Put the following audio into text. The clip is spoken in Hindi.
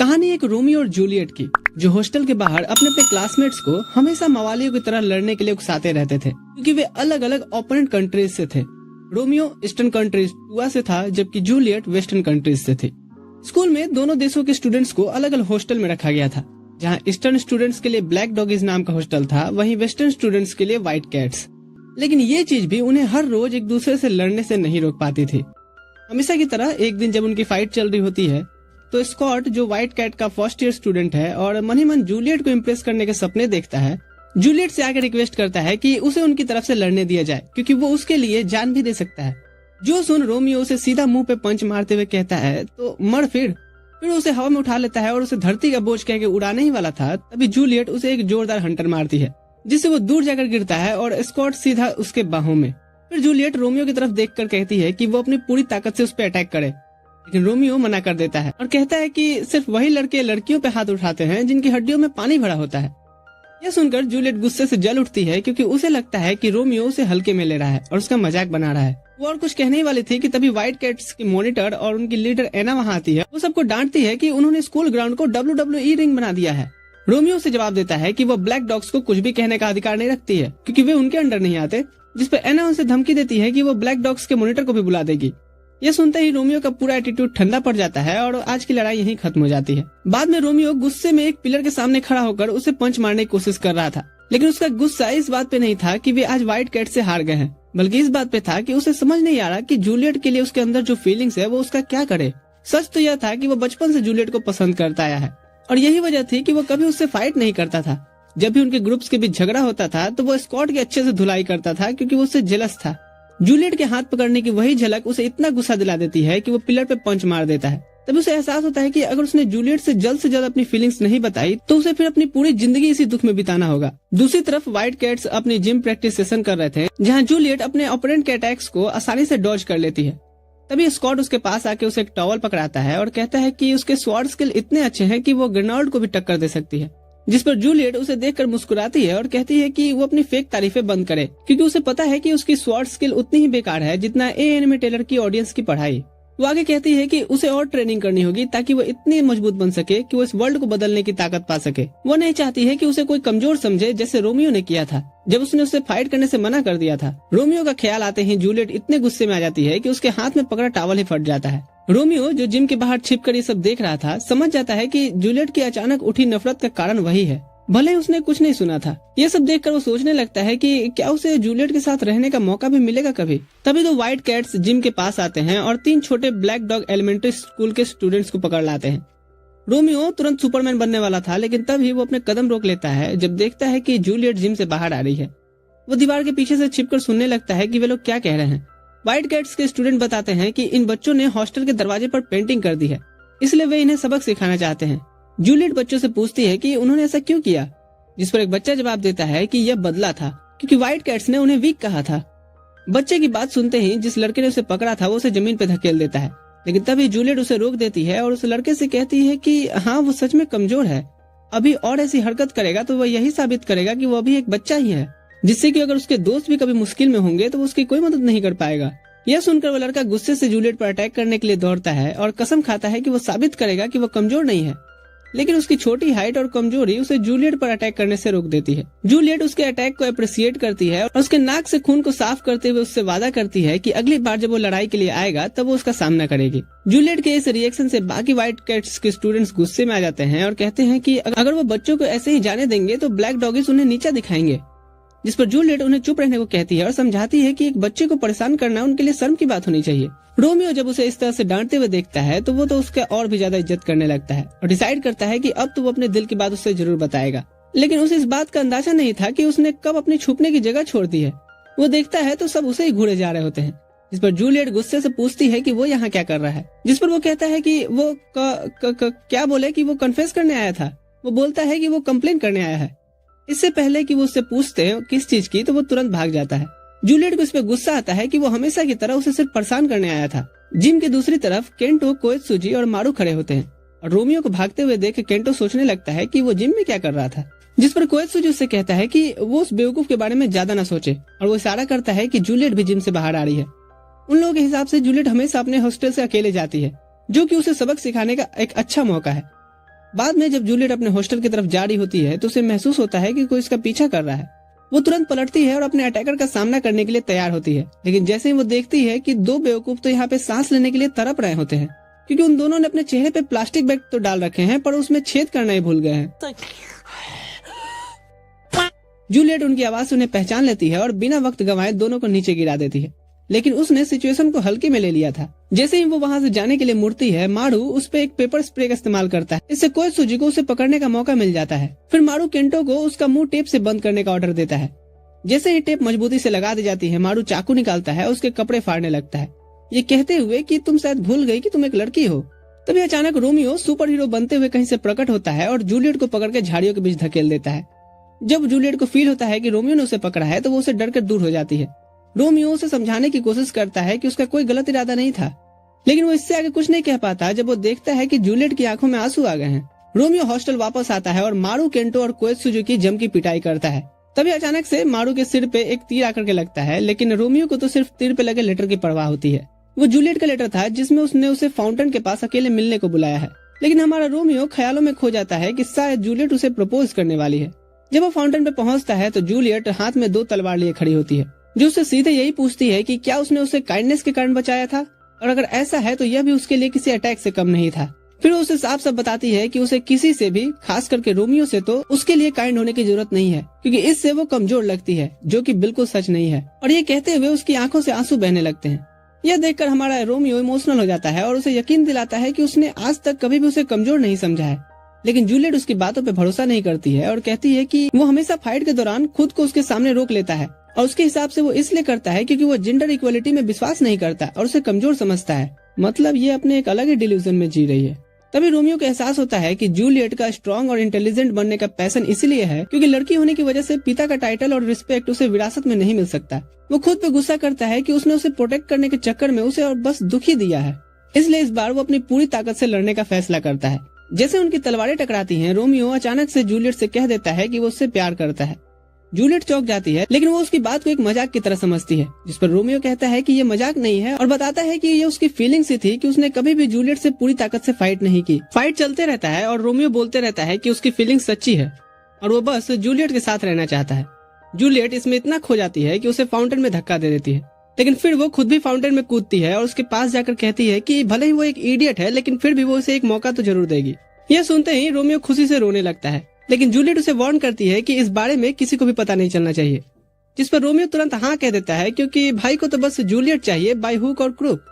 कहानी एक रोमियो और जूलियट की, जो हॉस्टल के बाहर अपने अपने क्लासमेट्स को हमेशा मवालियों की तरह लड़ने के लिए उकसाते रहते थे, क्योंकि वे अलग अलग ओपोनेंट कंट्रीज से थे। रोमियो ईस्टर्न कंट्रीज टुआ से था, जबकि जूलियट वेस्टर्न कंट्रीज से थी। स्कूल में दोनों देशों के स्टूडेंट्स को अलग अलग हॉस्टल में रखा गया था। जहाँ ईस्टर्न स्टूडेंट्स के लिए ब्लैक डॉगीज नाम का हॉस्टल था, वहीं वेस्टर्न स्टूडेंट्स के लिए व्हाइट कैट्स। लेकिन ये चीज भी उन्हें हर रोज एक दूसरे से लड़ने से नहीं रोक पाती थी। हमेशा की तरह एक दिन जब उनकी फाइट चल रही होती है, तो स्कॉट, जो व्हाइट कैट का फर्स्ट ईयर स्टूडेंट है और मन ही मन जूलियट को इम्प्रेस करने के सपने देखता है, जूलियट से आकर रिक्वेस्ट करता है कि उसे उनकी तरफ से लड़ने दिया जाए, क्योंकि वो उसके लिए जान भी दे सकता है। जो सुन रोमियो उसे सीधा मुंह पे पंच मारते हुए कहता है, तो मर फिर उसे हवा में उठा लेता है और उसे धरती का बोझ कह के उड़ाने ही वाला था। तभी जूलियट उसे एक जोरदार हंटर मारती है, जिससे वो दूर जाकर गिरता है और स्कॉट सीधा उसके बाहों में। फिर जूलियट रोमियो की तरफ देखकर कहती है कि वो अपनी पूरी ताकत से उस पर अटैक करे, लेकिन रोमियो मना कर देता है और कहता है कि सिर्फ वही लड़के लड़कियों पे हाथ उठाते हैं जिनकी हड्डियों में पानी भरा होता है। यह सुनकर जूलियट गुस्से से जल उठती है, क्योंकि उसे लगता है कि रोमियो उसे हल्के में ले रहा है और उसका मजाक बना रहा है। वो और कुछ कहने ही वाली थी कि तभी व्हाइट कैट्स की मॉनिटर और उनकी लीडर एना वहाँ आती है। वो सबको डांटती है कि उन्होंने स्कूल ग्राउंड को WWE रिंग बना दिया है। रोमियो से जवाब देता है कि वो ब्लैक डॉग्स को कुछ भी कहने का अधिकार नहीं रखती है, क्योंकि वे उनके अंडर नहीं आते। जिस पर एना उनसे धमकी देती है कि वो ब्लैक डॉग्स के मॉनिटर को भी बुला देगी। यह सुनते ही रोमियो का पूरा एटीट्यूड ठंडा पड़ जाता है और आज की लड़ाई यहीं खत्म हो जाती है। बाद में रोमियो गुस्से में एक पिलर के सामने खड़ा होकर उसे पंच मारने की कोशिश कर रहा था, लेकिन उसका गुस्सा इस बात पे नहीं था कि वे आज व्हाइट कैट से हार गए हैं, बल्कि इस बात पे था कि उसे समझ नहीं आ रहा कि जूलियट के लिए उसके अंदर जो फीलिंग्स है वो उसका क्या करे। सच तो यह था कि वो बचपन से जूलियट को पसंद करता आया है और यही वजह थी कि वो कभी उससे फाइट नहीं करता था। जब भी उनके ग्रुप्स के बीच झगड़ा होता था तो वो स्कॉट की अच्छे से धुलाई करता था, क्योंकि वो उससे जेलस था। जूलियट के हाथ पकड़ने की वही झलक उसे इतना गुस्सा दिला देती है कि वो पिलर पे पंच मार देता है। तभी उसे एहसास होता है कि अगर उसने जूलियट से जल्द अपनी फीलिंग्स नहीं बताई तो उसे फिर अपनी पूरी जिंदगी इसी दुख में बिताना होगा। दूसरी तरफ व्हाइट कैट्स अपनी जिम प्रैक्टिस सेशन कर रहे थे, जहाँ जूलियट अपने ओपोनेंट के अटैक्स को आसानी से डॉज कर लेती है। तभी स्कॉट उसके पास आके उसे एक टॉवल पकड़ाता है और कहता है कि उसके स्वॉर्ड स्किल इतने अच्छे हैं कि वो ग्रेनाल्ड को भी टक्कर दे सकती है। जिस पर जूलियट उसे देखकर मुस्कुराती है और कहती है कि वो अपनी फेक तारीफें बंद करे, क्योंकि उसे पता है कि उसकी स्वॉर्ड स्किल उतनी ही बेकार है जितना एएनएम टेलर की ऑडियंस की पढ़ाई। वो आगे कहती है कि उसे और ट्रेनिंग करनी होगी ताकि वो इतनी मजबूत बन सके कि वो इस वर्ल्ड को बदलने की ताकत पा सके। वो नहीं चाहती है कि उसे कोई कमजोर समझे, जैसे रोमियो ने किया था जब उसने उसे फाइट करने से मना कर दिया था। रोमियो का ख्याल आते ही जूलियट इतने गुस्से में आ जाती है कि उसके हाथ में पकड़ा टॉवल ही फट जाता है। रोमियो, जो जिम के बाहर छिपकर ये सब देख रहा था, समझ जाता है कि जूलियट की अचानक उठी नफरत का कारण वही है, भले ही उसने कुछ नहीं सुना था। ये सब देखकर वो सोचने लगता है कि क्या उसे जूलियट के साथ रहने का मौका भी मिलेगा कभी। तभी तो व्हाइट कैट्स जिम के पास आते हैं और 3 छोटे ब्लैक डॉग एलिमेंट्री स्कूल के स्टूडेंट्स को पकड़ लाते हैं। रोमियो तुरंत सुपरमैन बनने वाला था, लेकिन तभी वो अपने कदम रोक लेता है जब देखता है कि जूलियट जिम से बाहर आ रही है। वो दीवार के पीछे से छिपकर सुनने लगता है कि वे लोग क्या कह रहे हैं। व्हाइट कैट्स के स्टूडेंट बताते हैं कि इन बच्चों ने हॉस्टल के दरवाजे पर पेंटिंग कर दी है, इसलिए वे इन्हें सबक सिखाना चाहते हैं। जूलियट बच्चों से पूछती है कि उन्होंने ऐसा क्यों किया, जिस पर एक बच्चा जवाब देता है कि यह बदला था, क्योंकि व्हाइट कैट्स ने उन्हें वीक कहा था। बच्चे की बात सुनते ही जिस लड़के ने उसे पकड़ा था वो उसे जमीन पर धकेल देता है, लेकिन तभी जूलियट उसे रोक देती है और उस लड़के से कहती है कि हाँ, वो सच में कमजोर है। अभी और ऐसी हरकत करेगा तो वह यही साबित करेगा कि वो अभी एक बच्चा ही है, जिससे कि अगर उसके दोस्त भी कभी मुश्किल में होंगे तो वो उसकी कोई मदद नहीं कर पाएगा। यह सुनकर वो लड़का गुस्से से जूलियट पर अटैक करने के लिए दौड़ता है और कसम खाता है कि वो साबित करेगा कि वो कमजोर नहीं है, लेकिन उसकी छोटी हाइट और कमजोरी उसे जूलियट पर अटैक करने से रोक देती है। जूलियट उसके अटैक को अप्रिशिएट करती है और उसके नाक से खून को साफ करते हुए उससे वादा करती है कि अगली बार जब वो लड़ाई के लिए आएगा तब वो उसका सामना करेगी। जूलियट के इस रिएक्शन से बाकी व्हाइट कैट्स के स्टूडेंट्स गुस्से में आ जाते हैं और कहते हैं कि अगर वो बच्चों को ऐसे ही जाने देंगे तो ब्लैक डॉगीज उन्हें नीचा दिखाएंगे। जिस पर जूलियट उन्हें चुप रहने को कहती है और समझाती है कि एक बच्चे को परेशान करना उनके लिए शर्म की बात होनी चाहिए। रोमियो जब उसे इस तरह से डांटते हुए देखता है तो वो तो उसका और भी ज्यादा इज्जत करने लगता है और डिसाइड करता है कि अब तो वो अपने दिल की बात उससे जरूर बताएगा। लेकिन उसे इस बात का अंदाजा नहीं था कि उसने कब अपनी छुपने की जगह छोड़ दी है। वो देखता है तो सब उसे ही घूरे जा रहे होते हैं। जिस पर जूलियट गुस्से से पूछती है कि वो यहाँ क्या कर रहा है, जिस पर वो कहता है कि वो क्या बोले कि वो कन्फेस करने आया था। वो बोलता है कि वो कंप्लेन करने आया है। इससे पहले कि वो उससे पूछते हैं किस चीज की, तो वो तुरंत भाग जाता है। जूलियट को इस पे गुस्सा आता है कि वो हमेशा की तरह उसे सिर्फ परेशान करने आया था। जिम की दूसरी तरफ केंटो, कोएत्सुजी और मारू खड़े होते हैं और रोमियो को भागते हुए देख केंटो सोचने लगता है कि वो जिम में क्या कर रहा था। जिस पर कोएत्सुजी उससे कहता है कि वो उस बेवकूफ के बारे में ज्यादा न सोचे और वो इशारा करता है कि जूलियट भी जिम से बाहर आ रही है। उन लोगों के हिसाब से जूलियट हमेशा अपने हॉस्टल से अकेले जाती है, जो कि उसे सबक सिखाने का एक अच्छा मौका है। बाद में जब जूलियट अपने हॉस्टल की तरफ जा रही होती है तो उसे महसूस होता है कि कोई इसका पीछा कर रहा है। वो तुरंत पलटती है और अपने अटैकर का सामना करने के लिए तैयार होती है, लेकिन जैसे ही वो देखती है कि दो बेवकूफ तो यहाँ पे सांस लेने के लिए तड़प रहे होते हैं, क्योंकि उन दोनों ने अपने चेहरे पे प्लास्टिक बैग तो डाल रखे हैं पर उसमें छेद करना ही भूल गए हैं। जूलियट उनकी आवाज से उन्हें पहचान लेती है और बिना वक्त गंवाए दोनों को नीचे गिरा देती है, लेकिन उसने सिचुएशन को हल्के में ले लिया था। जैसे ही वो वहाँ से जाने के लिए मुड़ती है, मारू उस पे एक पेपर स्प्रे का इस्तेमाल करता है। इससे कोएत्सुजी को उसे पकड़ने का मौका मिल जाता है। फिर मारू केंटो को उसका मुंह टेप से बंद करने का ऑर्डर देता है। जैसे ही टेप मजबूती से लगा दी जाती है, मारू चाकू निकालता है, उसके कपड़े फाड़ने लगता है, ये कहते हुए कि तुम शायद भूल गई कि तुम एक लड़की हो। तभी अचानक रोमियो सुपर हीरो बनते हुए कहीं से प्रकट होता है और जूलियट को पकड़ के झाड़ियों के बीच धकेल देता है। जब जूलियट को फील होता है कि रोमियो ने उसे पकड़ा है तो वो उसे डर कर दूर हो जाती है। रोमियो उसे समझाने की कोशिश करता है कि उसका कोई गलत इरादा नहीं था, लेकिन वो इससे आगे कुछ नहीं कह पाता जब वो देखता है कि जूलियट की आंखों में आंसू आ गए हैं। रोमियो हॉस्टल वापस आता है और मारू केंटो और कोएत्सुजी की जम की पिटाई करता है। तभी अचानक से मारू के सिर पे एक तीर आकर के लगता है, लेकिन रोमियो को तो सिर्फ तीर पे लगे लेटर की परवाह होती है। वो जूलियट का लेटर था जिसमें उसने उसे फाउंटेन के पास अकेले मिलने को बुलाया है, लेकिन हमारा रोमियो ख्यालों में खो जाता है कि शायद जूलियट उसे प्रपोज करने वाली है। जब वो फाउंटेन पे पहुंचता है तो जूलियट हाथ में 2 तलवार लिए खड़ी होती है, जो उससे सीधे यही पूछती है कि क्या उसने उसे काइंडनेस के कारण बचाया था, और अगर ऐसा है तो यह भी उसके लिए किसी अटैक से कम नहीं था। फिर वो उसे साफ साफ बताती है कि उसे किसी से भी, खास करके रोमियो से, तो उसके लिए काइंड होने की जरूरत नहीं है, क्योंकि इससे वो कमजोर लगती है, जो कि बिल्कुल सच नहीं है। और ये कहते हुए उसकी आंखों से आंसू बहने लगते हैं। यह देखकर हमारा रोमियो इमोशनल हो जाता है और उसे यकीन दिलाता है कि उसने आज तक कभी भी उसे कमजोर नहीं समझा है। लेकिन जूलियट उसकी बातों पे भरोसा नहीं करती है और कहती है कि वो हमेशा फाइट के दौरान खुद को उसके सामने रोक लेता है, और उसके हिसाब से वो इसलिए करता है क्योंकि वो जेंडर इक्वलिटी में विश्वास नहीं करता और उसे कमजोर समझता है। मतलब ये अपने एक अलग ही डिल्यूजन में जी रही है। तभी रोमियो को एहसास होता है कि जूलियट का स्ट्रॉन्ग और इंटेलिजेंट बनने का पैशन इसीलिए है क्योंकि लड़की होने की वजह से पिता का टाइटल और रिस्पेक्ट उसे विरासत में नहीं मिल सकता। वो खुद पे गुस्सा करता है कि उसने उसे प्रोटेक्ट करने के चक्कर में उसे और बस दुखी दिया है, इसलिए इस बार वो अपनी पूरी ताकत से लड़ने का फैसला करता है। जैसे उनकी तलवारें टकराती हैं, रोमियो अचानक से जूलियट से कह देता है कि वो उससे प्यार करता है। जूलियट चौंक जाती है, लेकिन वो उसकी बात को एक मजाक की तरह समझती है, जिस पर रोमियो कहता है कि ये मजाक नहीं है और बताता है कि ये उसकी फीलिंग सी थी कि उसने कभी भी जूलियट से पूरी ताकत से फाइट नहीं की। फाइट चलते रहता है और रोमियो बोलते रहता है कि उसकी फीलिंग सच्ची है और वो बस जूलियट के साथ रहना चाहता है। जूलियट इसमें इतना खो जाती है कि उसे फाउंटेन में धक्का दे देती है, लेकिन फिर वो खुद भी फाउंटेन में कूदती है और उसके पास जाकर कहती है कि भले ही वो एक इडियट है, लेकिन फिर भी वो उसे एक मौका तो जरूर देगी। यह सुनते ही रोमियो खुशी से रोने लगता है, लेकिन जूलियट उसे वार्न करती है कि इस बारे में किसी को भी पता नहीं चलना चाहिए, जिस पर रोमियो तुरंत हाँ कह देता है क्योंकि भाई को तो बस जूलियट चाहिए बाय हुक और क्रूक।